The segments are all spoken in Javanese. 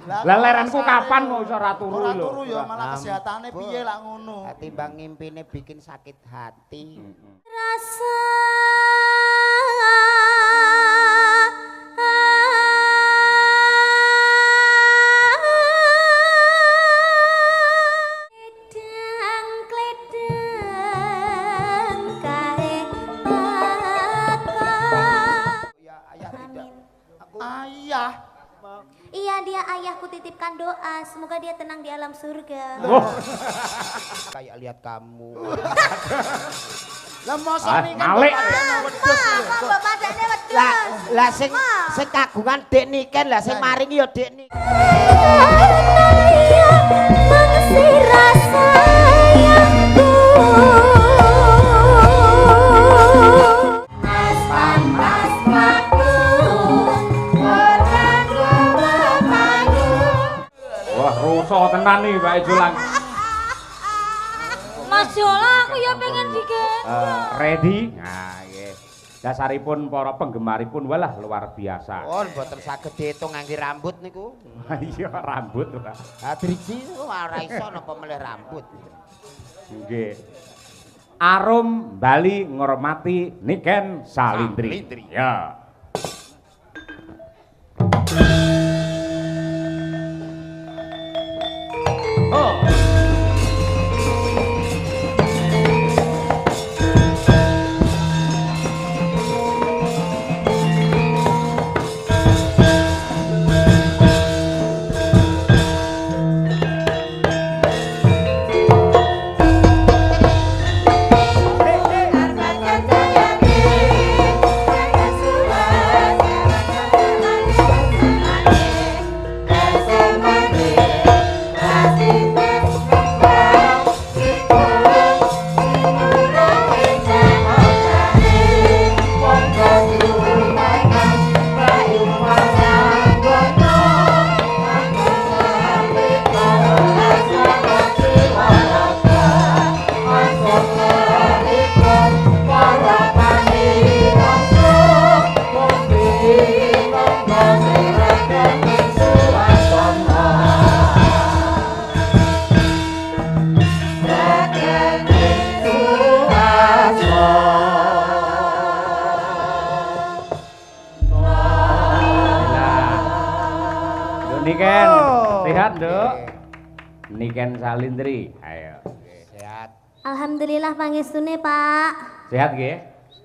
Lah lerenku kapan kok iso ora turu lho. Ora turu ya malah kesehatane piye lak ngono. Timbang ngimpine bikin sakit hati. Rasa Ayah. Iya, dia ayahku titipkan doa, semoga dia tenang di alam surga. Kayak lihat kamu. Lah mosok niki kan Malik. Bapaknya wedhus. Lah sing kagungan Dek Niken lah sing maringi ya Dek Niken. Mengisi rasa sayangku. Wah, rusak tenan nih Pak Julang. Mas Jola, aku ya pengen digendong. Ready? Nah, nggih. Dasaripun para penggemaripun walah luar biasa. Oh, mboten saged diitung ngangge rambut niku. Iya, rambut. Ha driji ora iso napa melih rambut. Nggih. Arum Bali ngormati Niken Salindri. Ya. Oh. Niken, sehat, Nduk? Niken Salindri. Ayo. Sehat. Alhamdulillah pangestune, Pak. Sehat nggih?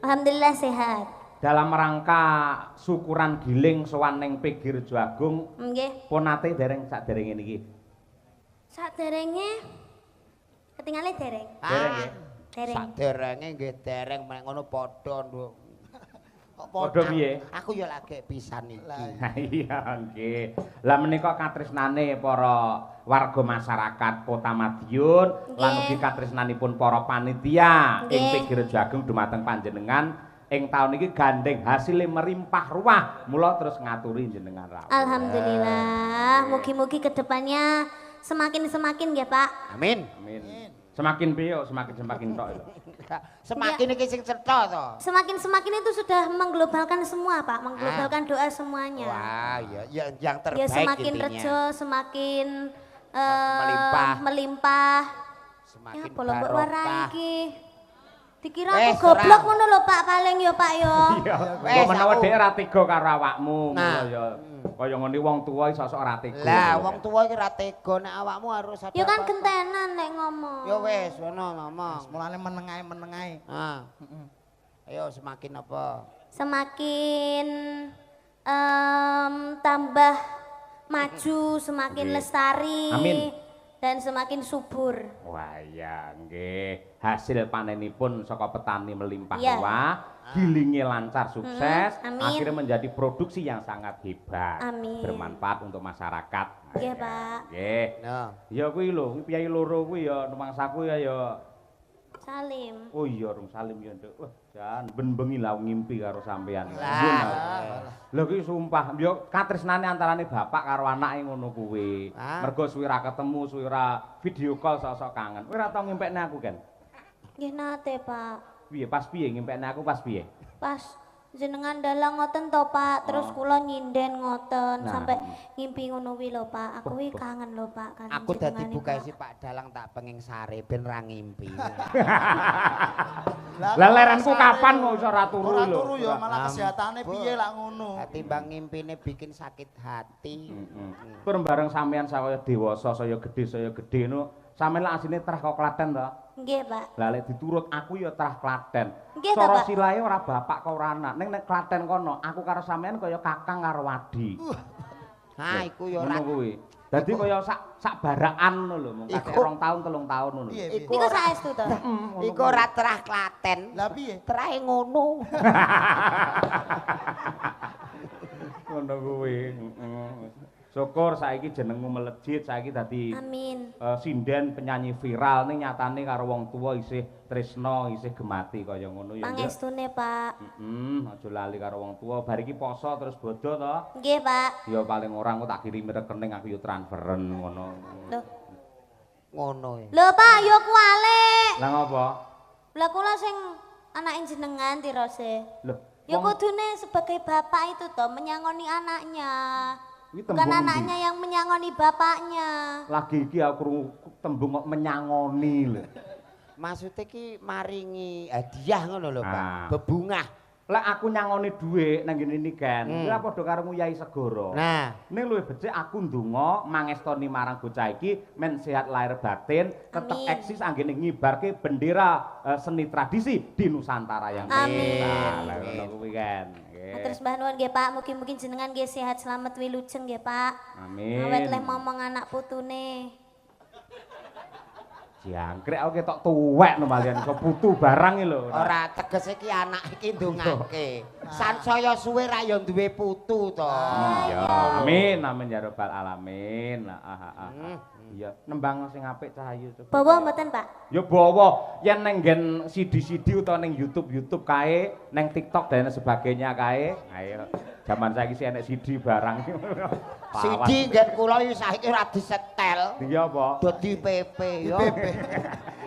Alhamdulillah sehat. Dalam rangka syukuran giling sowan ning Pegir Jagung, Nggih. pun nate dereng saderenge niki. Saderenge ketinggalan dereng. Dereng nggih. Dereng. Saderenge nggih dereng mek ngono padha, Nduk. Padha piye? Aku ya lagi pisan iki. Ha iya nggih. Lah menika katresnane para warga masyarakat Kota Madiun lan ugi katresnanipun para panitia ing Pegir Jagung dumateng panjenengan ing taun iki gandeng hasilé merimpah ruah. Mula terus ngaturi jenengan rawuh. Alhamdulillah. Mugi-mugi kedepannya semakin ya, Pak. Amin. Amin. Semakin piye semakin tok lho. Semakin iki sing cetha to. Semakin itu sudah mengglobalkan semua, Pak. Mengglobalkan doa semuanya. Wah, ya yang terbaik ya semakin intinya. rejo, semakin melimpah. Semakin ya bolong mbok warai barokah. iki. Dikira aku goblok ngono lho, Pak, paling ya, Pak ya. Iya. Kok menawa dhek ora tega karo awakmu, Nah. ya kaya ngene wong tuwa iso sok ora tega. Lah, wong tuwa iki ra tega nek awakmu harus ada. Ya kan apa-apa. gentenan nek ngomong. Ya wis, ngono ngomong. Mulane menengae. Ah. Ayo semakin apa? Semakin tambah maju, semakin lestari. Amin. Dan semakin subur. Wah iya nggih. Hasil panenipun saka petani melimpah Iya. ruah, gilinge lancar sukses, amin. akhirnya menjadi produksi yang sangat hebat, Amin. bermanfaat untuk masyarakat. Nggih, Pak. Nggih. Nah. Ya kuwi lho, kuwi piyai loro kuwi ya numangsaku ya Salim. oh iya Rum Salim ya Nduk. Wah, jan ben-bengi lah ngimpi karo sampean. Lho kuwi sumpah, yo katresnane antarane bapak karo anake ngono kuwi. Mergo suwi ra ketemu, suwi ora video call sok-sok kangen. Kowe ora tau ngimpekne aku kan? Nggih nate, Pak. Piye pas piye ngimpekne aku pas piye? Pas jenengan dalang ngoten to Pak, terus kula nyinden ngoten Nah. sampai ngimpi ngono wi lho Pak. Aku wi kangen lho Pak kan. Aku dadi bukae si Pak Dalang tak penging sare ben ra ngimpi. Lah lerenku kapan kok iso ora turu Ora lho. turu ya malah kesehatane Ampun. piye lak ngono. Timbang ngimpine bikin sakit hati. Tur bareng sampean saya dewasa, saya gedhe no. Sampeyan lak asline trah kok Klaten to. Nggih Pak. Lah lek diturut aku ya trah Klaten. Nggih, Cara Pak. silahe ora bapak kok ora anak. Ning nek Klaten kono, aku karo sampean kaya kakang karo wadi. Ha iku ya Ngono ora kuwi. Dadi kaya sak barakan ngono lho, mung kakek 2 tahun 3 tahun ngono. Piye? Iku Niku saestu to. iku ora terah Klaten. Lah piye? Terahe ngono. Ngono kuwi. Syukur saiki jenengmu melejit, saiki dadi Amin. sinden penyanyi viral ning nyatane karo wong tuwa isih tresna, isih gemati kaya ngono ya. Pangestune Pak. Aja lali karo wong tuwa. Bar iki poso terus bodho to. Nggih Pak. Ya paling ora engko tak kirimi rekening aku yo transferen ngono. Loh. Ngono ya. Lho Pak, yo kualik. Lah ngopo? Lah kula sing anake jenengan tirose. Loh, Ya wong kudune sebagai bapak itu toh menyangoni anaknya. kuwi Bukan tembung anaknya ndi? yang menyangoni bapaknya. Lagi iki aku krungu tembung kok menyangoni lho. Maksudnya ki maringi hadiah ngono lho, Pak. Ah. Bebungah. Lek aku nyangoni dhuwit nang ngene niken, kuwi padha karo Yai Segara. Nah, Ning luwih becik aku ndonga mangestoni marang bocah iki men sehat lahir batin, tetep Amin. eksis anggene ngibarke bendera seni tradisi di Nusantara yang Amin. kita. Lah ngono kuwi kan. Nggih. Terus mbah nuwun nggih Pak, mugi-mugi jenengan nggih sehat selamat wilujeng nggih Pak. Amin. Awet leh momong anak putune. Jangkrik aku ketok tuwek no malian iso putu barang iki lho. ora tegese ki anak iki ndongake. Sansaya suwe ra ya duwe putu to. Iya, amin amin ya rabbal alamin. Iya, nembang sing apik Cahayu coba. Bawa mboten Pak? Ya bawa, yen neng nggen CD utawa neng YouTube kae, neng TikTok dan sebagainya kae. Ayo, zaman saiki sih enek CD barang. Sidi nggen kula iki saiki ora disetel. Iya apa? Dadi PP yo.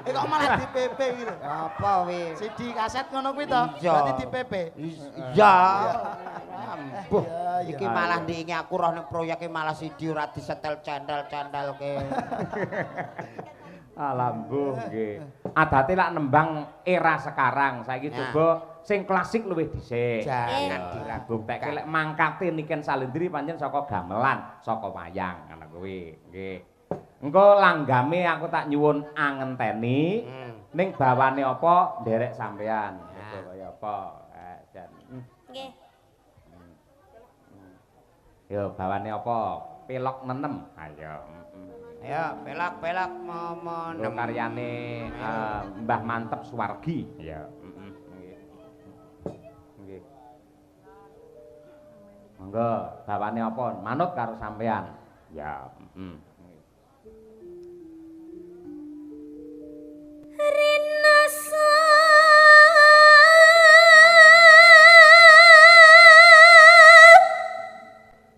Kok malah di PP gitu. Apa wi? CD kaset ngono kuwi to. Iya. Berarti di PP. Iya. Ambuh. Iya, Iki malah ndingi aku roh ning proyeke malah sidi ora disetel channel-channel ke. Alambuh nggih. Adate lak nembang era sekarang. Saiki coba sing klasik luwih dhisik. Jangan Buktekke lek mangkate niken Salendri pancen saka gamelan, saka wayang ngono kuwi. Nggih. Engko langgame aku tak nyuwun angenteni. Ning bawane apa nderek sampean. Itu kaya apa? Jan. Nggih. Yo bawane apa? Pelok nenem. Ayo. Ya, pelak-pelak momon. Lho karyane Mbah Mantep Suwargi. Ya, nggih. Nggih. Monggo, bawane apa? Manut karo sampean. Ya, Rinasa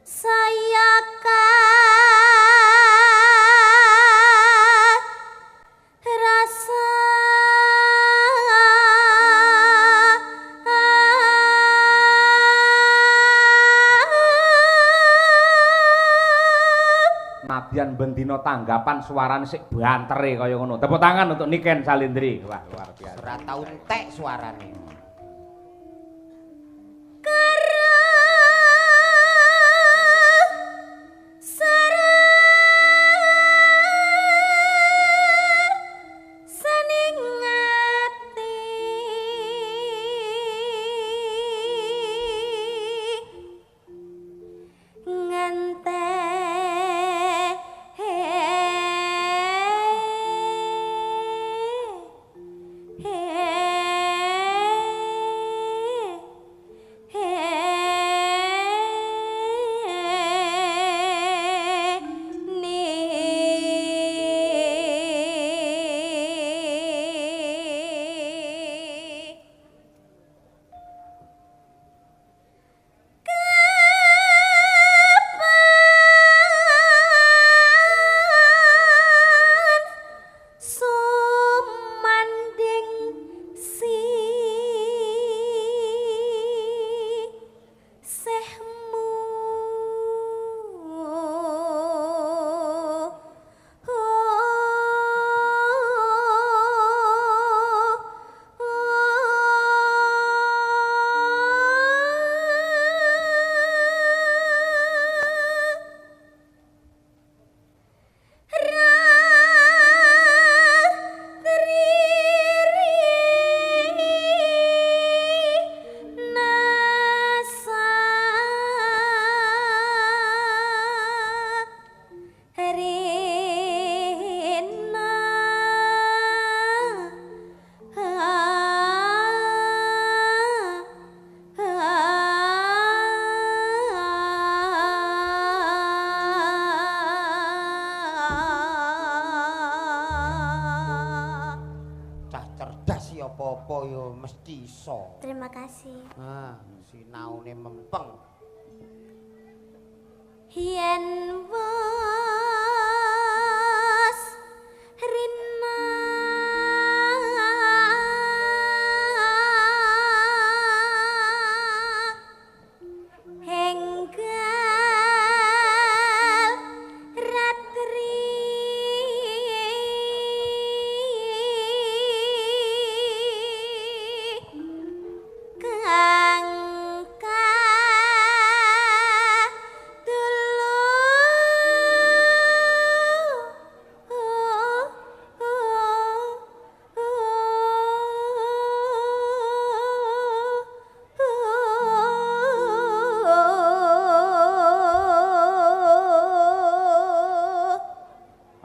saya rasa nadyan bendina tanggapan suarane sik bantere kaya ngono. Tepuk tangan untuk Niken Salendri. Wah, luar biasa. Ora tau entek suarane. apa ya mesti iso. Terima kasih. Nah, sinaune mempeng. Yen wis rina enggal ratri kang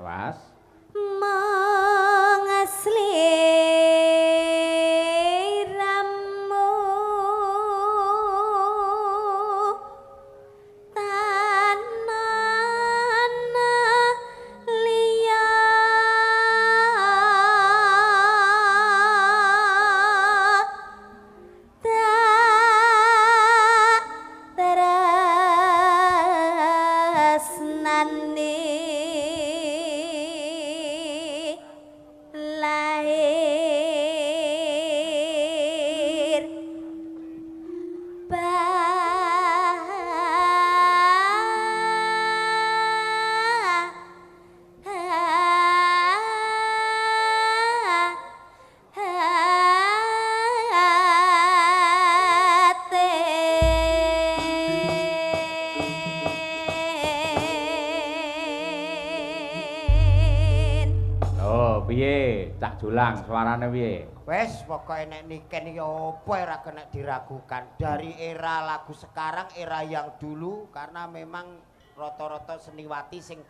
Awas. mengasliramu tanana liya tak tresnani lahir Oh, piye? Cak Julang suarane piye? Wes pokoke nek niken ya apa ora kena diragukan. Dari era lagu sekarang, era yang dulu karena memang rata-rata seniwati sing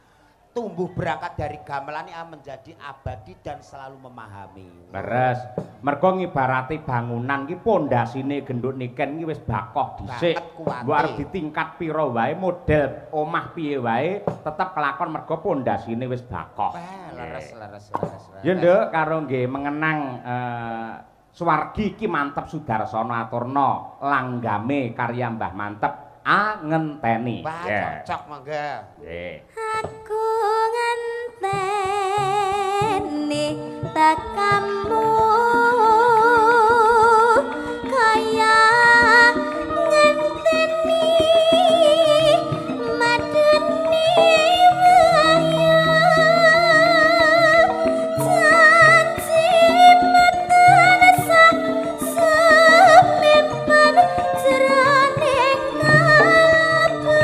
tumbuh berangkat dari gamelan menjadi abadi dan selalu memahami. Leres. Mergo ngibarati bangunan ki pondasine gendut niken ki wis bakoh dhisik. Banget kuwate. Mbok arep ditingkat pira wae model omah piye wae tetep kelakon mergo pondasine wis bakoh. Leres. Ya nduk karo nggih mengenang Suwargi ki mantep Sudarsana aturna langgame karya Mbah Mantep angenteni. Wah, cocok mangga. Nggih. aku ngenteni tekamu kaya ngenteni madeni wayang janji matan semimpan jroning kalbu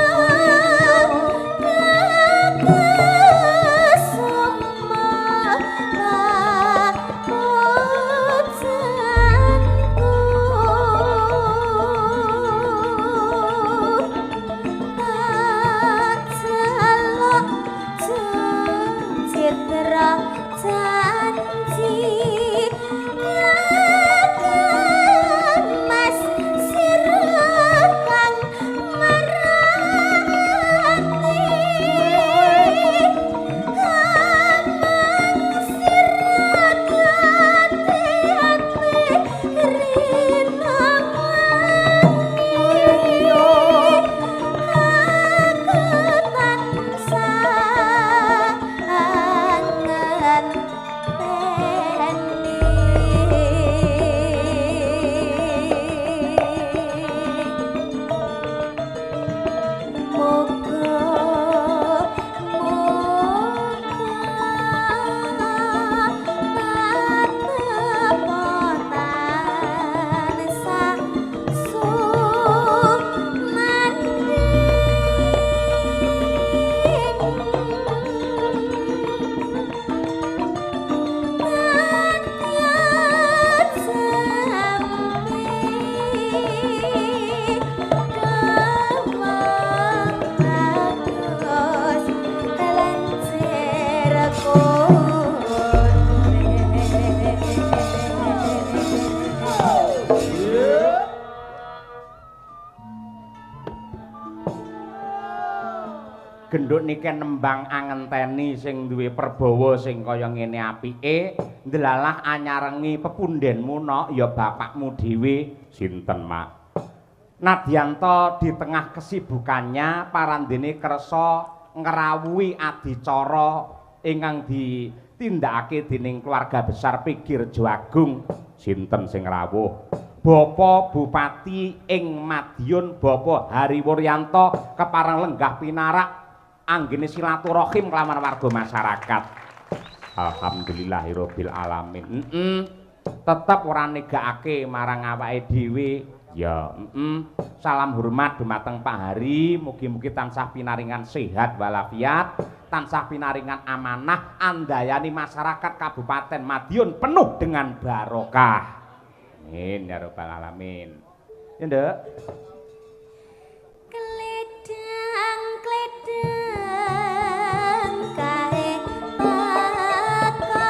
genduk niki nembang angenteni sing duwe perbawa sing kaya ngene apike, ndelalah anyarengi pepundhenmu no ya bapakmu dhewe sinten, Mak. Nadyanto di tengah kesibukannya parandene kersa ngrawuhi adicara ingkang ditindakake dening keluarga besar Pigi Rejo Agung. Sinten sing rawuh? Bapak Bupati ing Madiun Bapak Hari Wuryanto kepareng lenggah pinarak anggene silaturahim kelawan warga masyarakat. Alhamdulillahirabbil alamin. Tetep ora negakake marang awake dhewe. Ya, salam hormat dumateng Pak Hari, mugi-mugi tansah pinaringan sehat walafiat, tansah pinaringan amanah, andayani masyarakat Kabupaten Madiun penuh dengan barokah. Amin ya rabbal alamin. Ya, Nduk. Kledang kae baka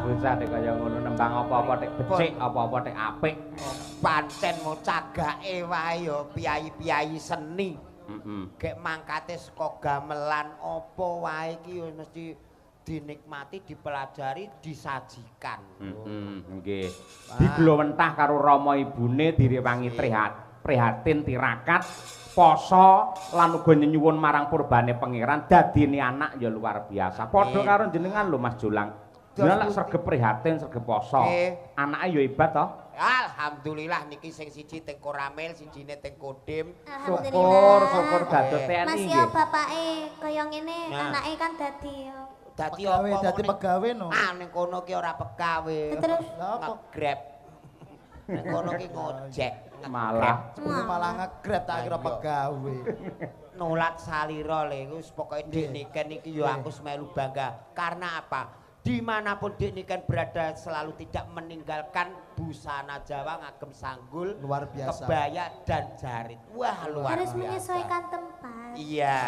bocah nek kaya ngono nembang apa-apa tek becik, apa-apa tek apik. Pancen mau cagake wae ya piyai-piyai seni. Gek mangkate saka gamelan apa wae iki ya mesti dinikmati, dipelajari, disajikan. Nggih. Diglowentah karo rama ibune direwangi prihatin tirakat poso lan uga nyuwun marang purbane pangeran dadine anak ya luar biasa. Padha karo jenengan lho Mas Jolang. Jenengan lak sregep prihatin, sregep poso. Anake ya hebat to. Alhamdulillah niki sing siji teng Koramil, sijine teng Kodim. Syukur dados TNI Mas nggih. ya bapake kaya ngene, anake kan dadi Dadi Pegawe, apa? dadi pegawe no. Ning kono ki ora pegawe. Terus Nge-grab. Ning kono ki ngojek. Malah Malah nge-grab tak kira pegawe. Nulat salira lho iku pokoke Dik Niken iki ya aku semelu bangga. Karena apa? Dimanapun Dik Niken berada selalu tidak meninggalkan busana Jawa ngagem sanggul, Luar biasa. kebaya dan jarit. Wah luar harus biasa. menyesuaikan tempat. Iya.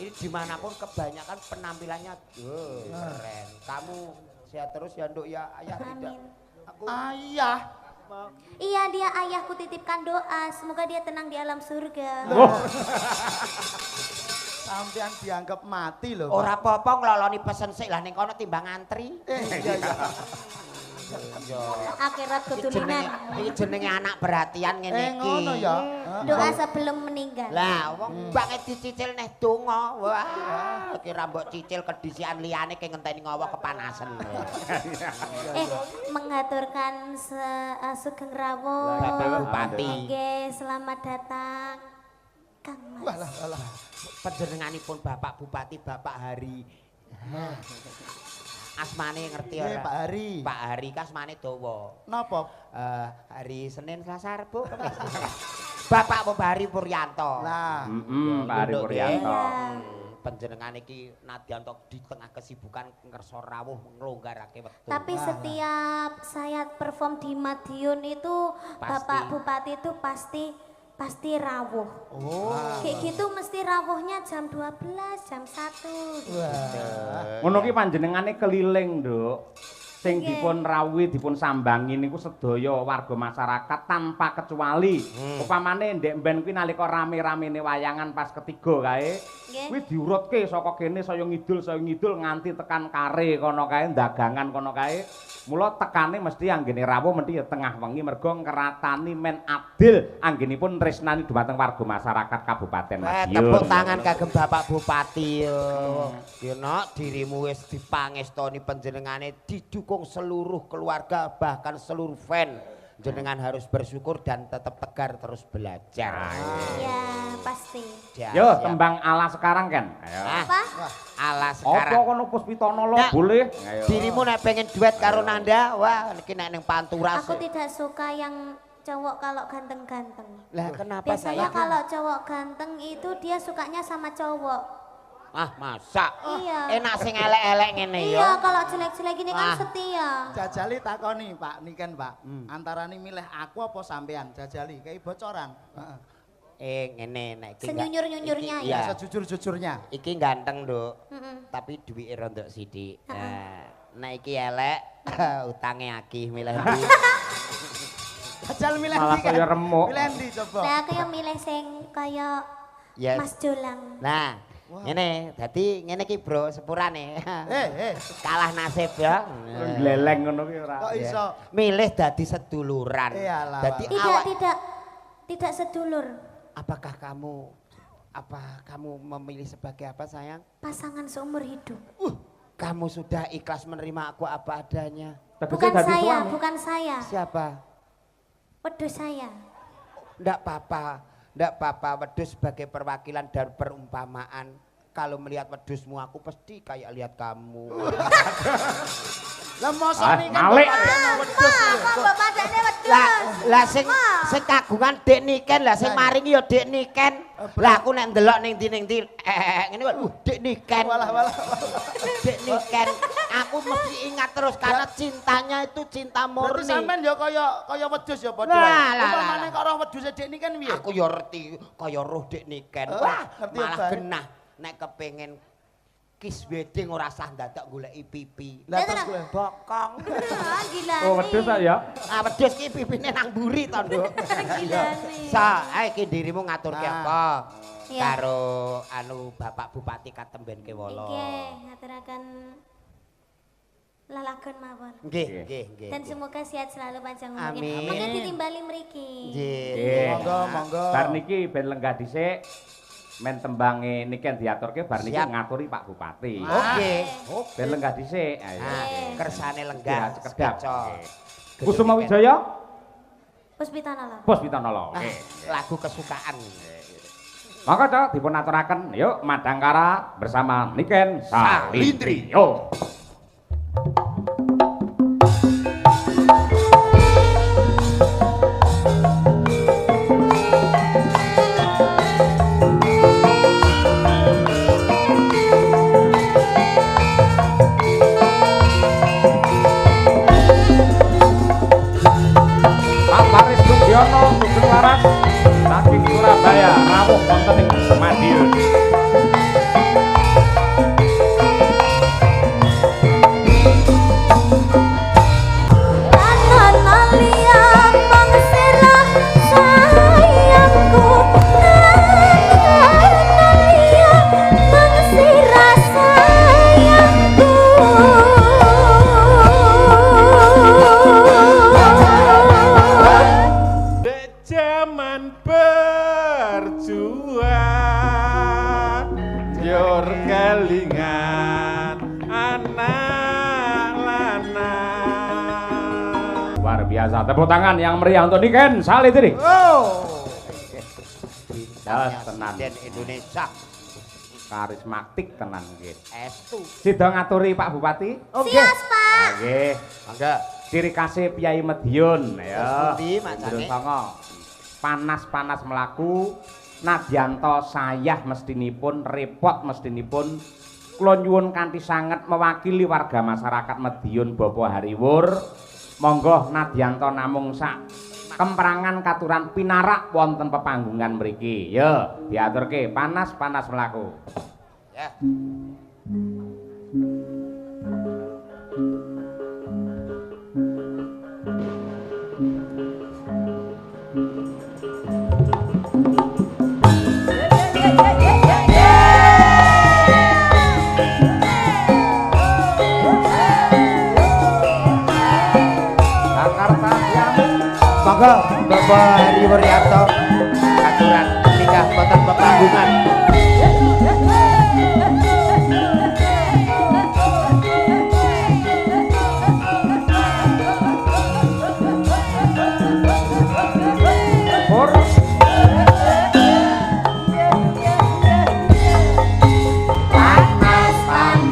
Ini dimanapun kebanyakan penampilannya keren. Kamu sehat terus ya Nduk ya ayah tidak. Aku Ayah. Iya dia ayahku titipkan doa, semoga dia tenang di alam surga. Sampean dianggap mati loh. ora apa-apa ngloloni pesen sik lah ning kono timbang antri. Iya iya. Akhirat keturunan. Iki jenenge anak perhatian ngene iki. Ngono ya. Doa sebelum meninggal. Lah wong banget dicicil neh donga. Wah, kira mbok cicil kedisian liyane ke ngenteni ngowo kepanasan. Mengaturkan Sugeng Rawuh. Bapak Bupati. Nggih, selamat datang Kang Mas. Walah. Panjenenganipun Bapak Bupati Bapak Hari. Asmane ngerti ora? Pak Hari. Pak Hari kasmane dawa. Napa? Hari Senin Selasa Rebo. Bapak Hari Wuryanto. Lah. Pak Hari Wuryanto. Panjenengan iki nadyan di tengah kesibukan ngerso rawuh nglonggarake wektu. Tapi setiap saya perform di Madiun itu Bapak Bupati itu pasti rawuh. Oh. Kayak gitu mesti rawuhnya jam 12, jam 1. Wah. Ngono ki panjenengane keliling, Nduk. Sing dipun rawuhi, dipun sambangi niku sedaya warga masyarakat tanpa kecuali. Upamane ndek mben kuwi nalika rame-ramene wayangan pas ketiga kae, kuwi diurutke saka kene saya ngidul nganti tekan kare kono kae, dagangan kono kae. Mula tekane mesti anggene rawuh mesti ya tengah wengi mergo ngratani men adil anggenipun tresnani dumateng warga masyarakat Kabupaten Madiun. Tepuk tangan kagem Bapak Bupati. Ya nok dirimu wis dipangestoni panjenengane didukung seluruh keluarga bahkan seluruh fan. Jenengan harus bersyukur dan tetap tegar terus belajar. Ya, pasti. Yo, tembang ala sekarang kan. Ayo. Apa? Ala era Apa sekarang. kono Puspitana lo Nah, boleh? Dirimu nek pengen duet karo Nanda, wah iki nek ning Pantura. Aku tidak suka yang cowok kalau ganteng-ganteng. Lah kenapa Biasanya saya? kalau cowok ganteng itu dia sukanya sama cowok. Ah, masa? Iya. Enak sing elek-elek ngene ya. Iya, kalau jelek-jelek gini kan Ah. setia. Jajali takoni Pak Niken Pak. Antarane milih aku apa sampean? Jajali kayak bocoran. Heeh. Ngene nek iki. Senyunyur-nyunyurnya iki- ya. Iya. Sejujur-jujurnya. Iki ganteng, Nduk. Mm-mm. Tapi duwike rontok sithik. Heeh. Nah, nek iki elek, utange akeh milih ndi. Jajal milih Malah ndi kan? kaya remuk. Milih ndi coba? Nah, aku yang milih sing kaya Yes. Mas Jolang. Nah, Wah. ngene, dadi ngene iki, Bro, sepurane. Kalah nasib ya. Gleleng ngono ki ora. Kok iso? Milih dadi seduluran. Iyalah, Dadi Pak. awak Tidak sedulur. apakah kamu memilih sebagai apa, sayang? Pasangan seumur hidup. Kamu sudah ikhlas menerima aku apa adanya. Bukan dadi saya, suami. bukan saya. Siapa? Wedus saya. Ndak apa-apa, wedhus sebagai perwakilan dari perumpamaan. Kalau melihat wedhusmu aku pasti kayak lihat kamu. Lah mosok Ah, Niken malik. wedhus. Bapak adanya wedus. Lah sing kagungan Dek Niken, lah sing maringi ya Dek Niken. Lah aku nek ndelok ning ndi ngene kok Dek Niken. Walah. Dek Niken. Aku mesti ingat terus karena cintanya itu cinta Berarti murni. sampean ya kaya wedhus ya padha. Lah. Umpamane kok roh wedhus Dek Niken piye? Aku ya ngerti kaya roh Dek Niken. Oh, Wah, ngerti malah apa? genah nek kepengin kiss wedding ora sah dadak goleki pipi. Lah Lah, terus kowe Bokong. Ah, gila Oh, wedhus sak ya. Ah wedhus ki pipine nang mburi to, Nduk. Gila nih. Sa, iki dirimu ngaturke Ah. apa? Iya. Karo Bapak Bupati Katemben Kewolo. Nggih, ngaturaken lalagon mawon. Nggih, Nggih. nggih, nggih. Dan semoga sehat selalu panjang umurnya. Amin. Mangga ditimbali mriki. Nggih. Monggo. Bar niki ben lenggah dhisik men tembange niken diaturke bar niki Siap. ngaturi Pak Bupati. Oke. Ben lenggah dhisik. Ayo. Nah, kersane lenggah Ya, cekedap. sekeco. Kusuma Wijaya, Puspitana lho. Puspitana lo. Ah, lagu kesukaan. Maka cok dipun aturaken yuk Madangkara bersama Niken Salindri. Yo. Pak Paris Sugiono Sugeng Laras saking Surabaya rawuh wonten ing Madiun. Dek jaman berjuang Yor kelingan anak lanang. Luar biasa. Tepuk tangan yang meriah untuk Niken Salindri. Oh. Ya, Bintangnya tenan. Presiden Indonesia. Karismatik tenan nggih. Estu. Sida ngaturi Pak Bupati. Sias, Pak. Nggih. Mangga. Ciri khasnya Piyai Madiun ya. Pundi, Mas Jane? Songo. Panas-panas melaku, nadyanto sayah mestinipun, repot mestinipun. Kula nyuwun kanthi sanget mewakili warga masyarakat Madiun Bapa Hariwur. Monggo nadyanto namung sak kemperangan katuran pinarak wonten pepanggungan mriki. Ya, diaturke panas-panas melaku. Ya. Jakarta Siamis. Monggo Bapak Heri Wuryanto aturan nikah boten pepanggungan. Pur. Panas, panas.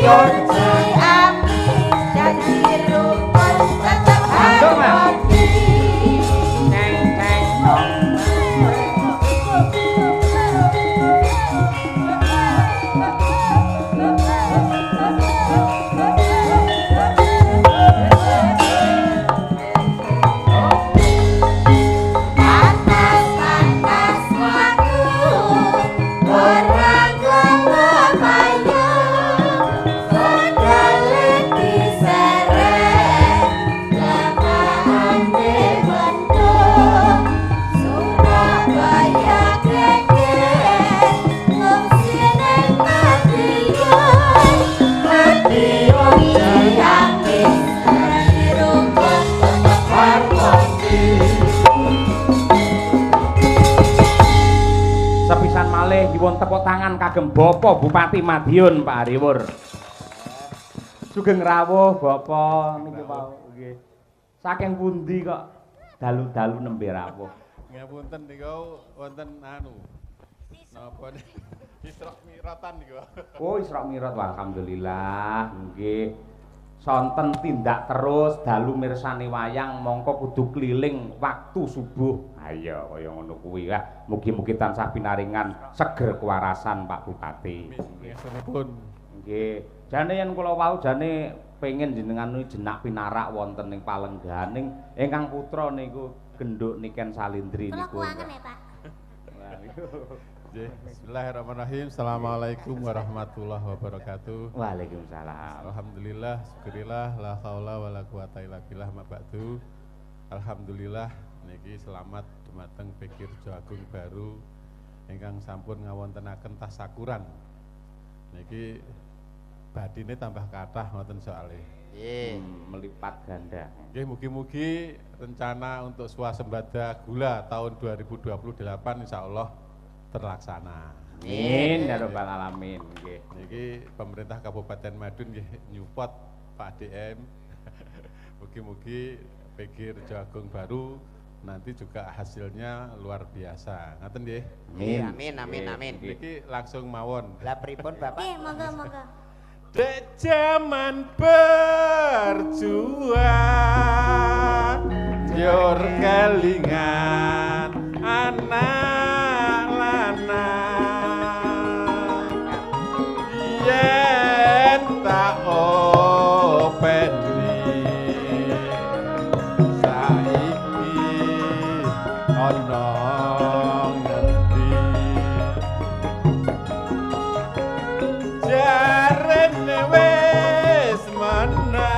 Madiun Ciamis janji rukun tetep harmoni. Ceng ceng dong. Sepisan malih nyuwun tepuk tangan kagem Bapak Bupati Madiun Pak Hariwur. Sugeng rawuh Bapak niki wau nggih. Saking pundi kok dalu-dalu nembe rawuh? Ngapunten niku wonten anu. Napa Isra Miratan niku. Oh, Isra Mi'raj alhamdulillah nggih. Sonten tindak terus dalu mirsani wayang mongko kudu keliling waktu subuh. Ayo kaya ngono kuwi lah. Mugi-mugi tansah pinaringan seger kewarasan Pak Bupati. Nggih. Nggih. Jane yen kula wau jane pengen jenengan jenak pinarak wonten ing Palengganing ingkang putra niku genduk Niken Salindri niku. Kula kuangen ya, Pak. Bismillahirrahmanirrahim. Assalamualaikum warahmatullahi wabarakatuh. Waalaikumsalam. Alhamdulillah, syukurillah, la haula wala quwata illa billah ma ba'du. Alhamdulillah niki selamat dumateng Pikir Jagung Baru ingkang sampun ngawontenaken tasakuran. Niki badine tambah kathah ngoten soalé. Melipat ganda. Nggih mugi-mugi rencana untuk swasembada gula tahun 2028 insyaallah terlaksana. Amin ya rabbal alamin nggih. Niki pemerintah Kabupaten Madiun nggih nyupport Pak DM. Mugi-mugi Pikir Jagung Baru nanti juga hasilnya luar biasa. Ngaten nggih. Amin. Niki langsung mawon. Lah pripun Bapak? Nggih, monggo. Dek zaman berjuang Jor kelingan anak lanang yen tak openi saiki ana ngendi jarene wis menang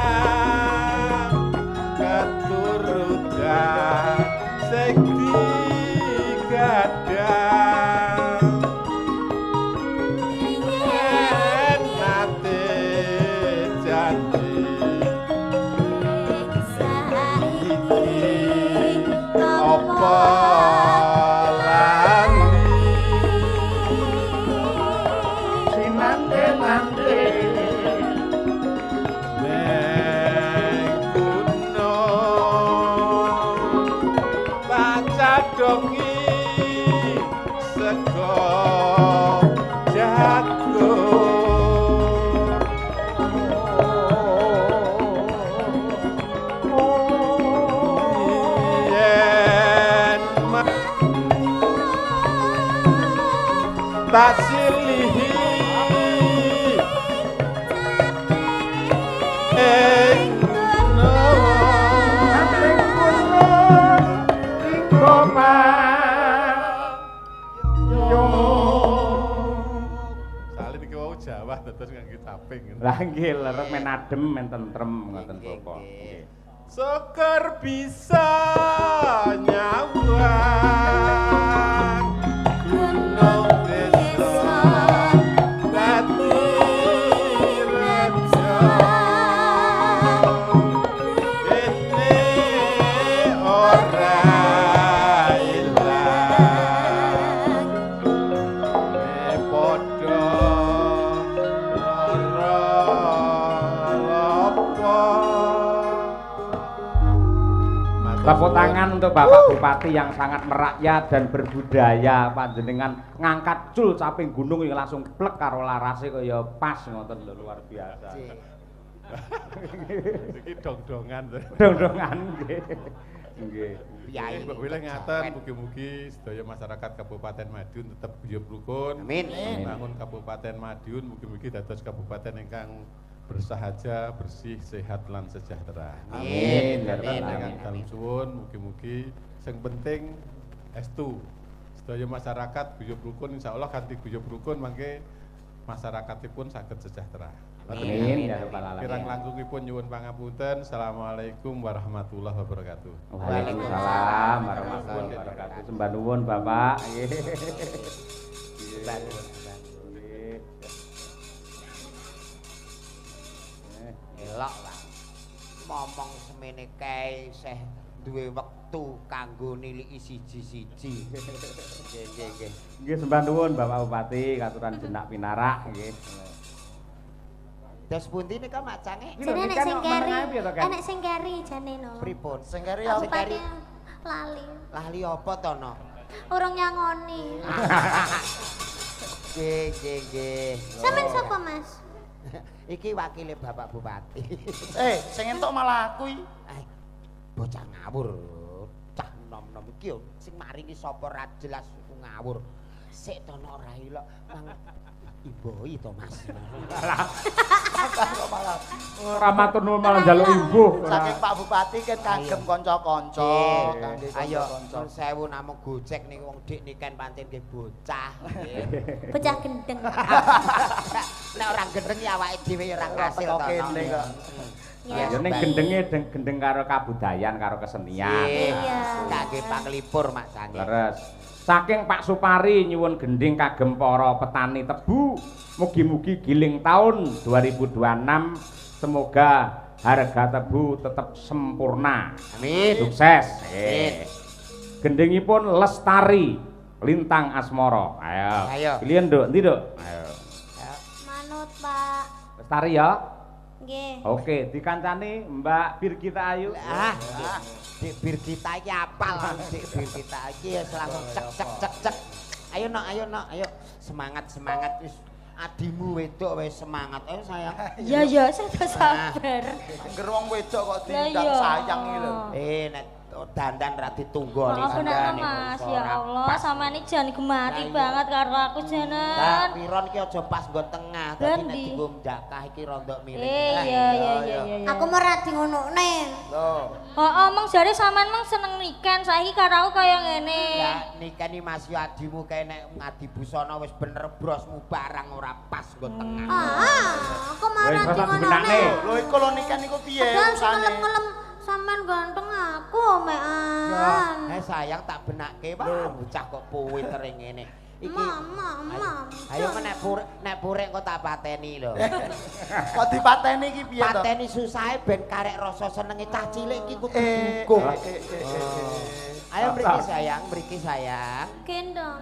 keturutan sing digadang yen nate janji Saiki apa lali sinante-nante neng gunung baca dongi sego jagung yen tak silihi Salin iki wau Jawa terus ngangge taping. Lah nggih lerep men adem men tentrem ngoten Bapak. Nggih. Syukur bisa nyawang gunung desa dadi reja ini ora ilang ne padha lara apa Tepuk tangan untuk Bapak Bupati yang sangat merakyat dan berbudaya. Panjenengan ngangkat cul caping gunung yang langsung plek karo larase kaya pas ngoten lho, luar biasa. Iki dong-dongan. Dong-dongan nggih. Nggih. Piye Mbok Wilih ngaten mugi-mugi sedaya masyarakat Kabupaten Madiun tetap guyub rukun. Amin. Membangun Kabupaten Madiun mugi-mugi dados kabupaten ingkang bersahaja, bersih, sehat lan sejahtera. Amin. Dengan dalem suwun mugi-mugi sing penting estu. Sedaya masyarakat guyub rukun insyaallah kanthi guyub rukun mangke masyarakatipun saged sejahtera. Amin ya rabbal alamin. Kirang langkungipun nyuwun pangapunten. Assalamualaikum warahmatullahi wabarakatuh. Waalaikumsalam warahmatullahi wabarakatuh. Sembah nuwun Bapak. Nggih. Sembah nuwun. Elok lah. Momong semene kae seh duwe wektu kanggo niliki siji-siji. Nggih. Nggih sembah nuwun Bapak Bupati katuran jenak pinarak nggih. Dos pundi nika macange? Jane nek sing keri, enek sing keri jane no. Pripun? Sing keri Aku apa? pake lali. Lali apa to no? Urung nyangoni. Nggih. Sampeyan sapa, Mas? Iki wakile Bapak Bupati. Sing entuk malah aku iki. Bocah ngawur. Cah nom-nom iki yo sing maringi sapa ra jelas ngawur. Sik to no ora ilok mang imboi to Mas. Malah Ora matur nuwun malah njaluk imbuh. saking Pak Bupati kan kagem kanca-kanca, kangge Ayo kanca-kanca. nun sewu namung gojek ning wong dik niken pancen nggih bocah. Bocah gendeng. Nek ora gendeng ya awake dhewe ora kasil to. kene kok. Ya. Ya ning gendenge gendeng karo kabudayan karo kesenian. Iya. Kangge panglipur maksane. Leres. Saking Pak Supari nyuwun gending kagem para petani tebu, mugi-mugi giling tahun 2026 semoga harga tebu tetap sempurna. Amin. Sukses. Amin. Gendingipun Lestari Lintang Asmara. Ayo. Pilihan Nduk, ndi Nduk? Ayo. Manut, Pak. Lestari ya. Nggih. Oke, dikancani Mbak Birgita Ayu. Dik Birgita iki apal, Dik Birgita iki langsung cek. Ayo nok, ayo. Semangat wis. Adimu wedok wis semangat. Ayo sayang. Iya, saya sabar. Angger wong wedok kok Lah diundang iya. sayang iki lho. Nek dandan ra ditunggoni Maaf nek Mas, ya Allah, sampeyan iki jan gemati banget karo aku Nah, janan. piron ki aja pas nggo tengah, dadi nek Endi? dienggo ndakah iki rondok miring. Iya. Aku mau ra di ngonokne. Loh, Heeh, mong jare sampean mong seneng niken, saiki karo aku kaya ngene. Lah nikeni Mas yo adimu kae nek ngadi busana wis bener brosmu barang ora pas nggo tengah. Aku mau Wis ra di rasa ngonokne. benakne. lho iku lho nikan niku piye Padahal sing usane? ngelem-ngelem sampean ganteng aku mean. Sayang tak benake, wah bocah kok puwiter ngene. Iki Mam. Ayo nek purek kok tak pateni lho. Kok dipateni iki piye to? Pateni susahe ben karek rasa senenge cah cilik iki kudu dukung. Ayo mriki sayang. Gendong.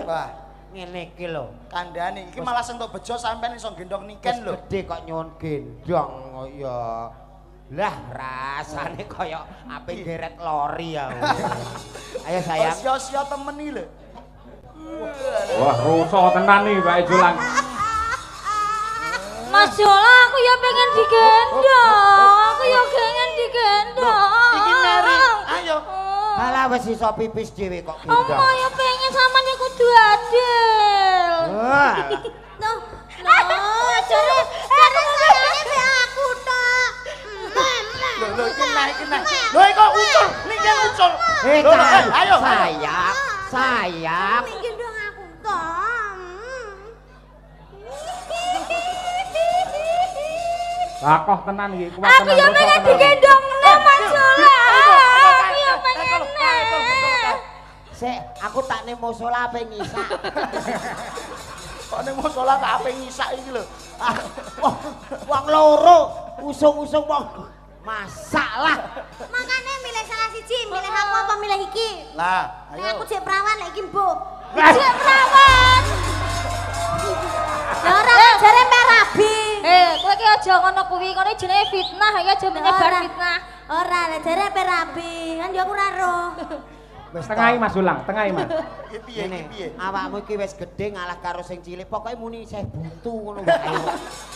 Wah, Ngene iki lho. kandhane iki malah sentuk bejo sampean iso gendong niken lho. Gede kok nyuwun gendong ya. Lah rasane kaya ape geret lori ya. Ayo sayang. Sia-sia temen iki lho. Wah, rusuh tenan nih Pak Julang. Mas Jola, aku ya pengen digendong. Aku ya pengen digendong. Iki Mary, ayo. Alah wis iso pipis dhewe kok Oma gendong. ya pengen sampean ya kudu adil. Wah. Jare sayangnya be aku tok. Lho iki naik. Lho iki kok ucul, niken ucul. Lho, ayo. Sayang. Gendong aku tok. Lakoh tenan iki, kuat Aku tenan. ya rusuh pengen tenan. digendong Mas Jola. Aku ya pengen. Sik, aku tak ning musala ape ngisak. Kok ning musala tak ape ngisak iki lho. Wong loro usung-usung wong masalah. Makanya milih salah siji, milih aku apa milih iki? Lah, Nek ayo. aku jek perawan lek iki mbok. Jek perawan. Lah ora jare merabi. Kowe ki aja ngono kuwi, ngono jenenge fitnah ya, aja menyebar fitnah. Ora, jare ape rabi, kan yo aku ora roh. Wis Tengahi Mas Ulang, tengahi Mas. Piye iki piye? Awakmu iki wis gedhe ngalah karo sing cilik, pokoke muni isih buntu ngono wae.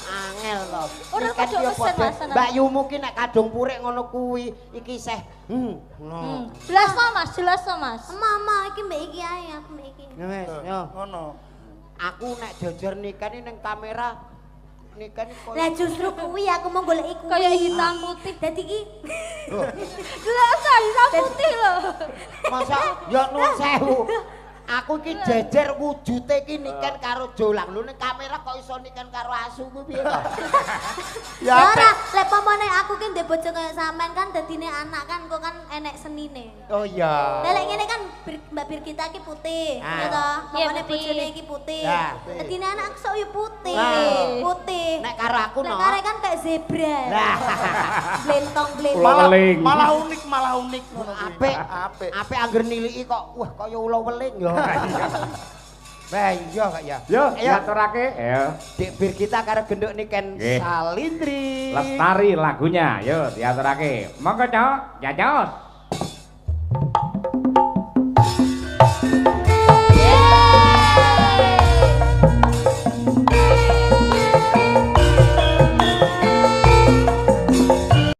Angel to. Ora Iki kan padha yo mesen, padha. Mas. Mbak Yumu ki nek kadung purik ngono kuwi, iki isih ngono. Jelas to Mas. Mama iki mbek iki ae, aku mbek iki. Ya wis, yo. Ngono. Aku nek jejer nikah ni ning kamera nikah ni Lah justru kuwi aku mau goleki kuwi. Kayak hitam putih. Dadi iki Jelas hitam putih loh. masa ya nuwun sewu. Aku iki jejer wujude iki niken karo jolang. Lho ning kamera kok iso niken karo asu kuwi piye to? Ya ora, lek pamane aku ki ndek bojo kaya sampean kan dadine anak kan kok kan enek senine. Oh iya. Lah lek ngene kan Mbak Birgita ki putih, Ah. ya toh? Iya, Pamane putih. bojone iki putih. Ya. Dadine anak aku sok yo putih. Ah. Putih. Nek karo aku Lek no. kare kan kayak zebra. Lah. Blentong-blentong. Ulo weling. Malah unik ngono kuwi. Apik. Apik. Apik angger niliki kok wah kaya ula weling ya. Wah iya kok ya. Yo, Ayo. diaturake. Ayo. Dik Birgita karo genduk niken Nggih. Salindri. Lestari lagunya. Yo, diaturake. Monggo, Cok. Jajos.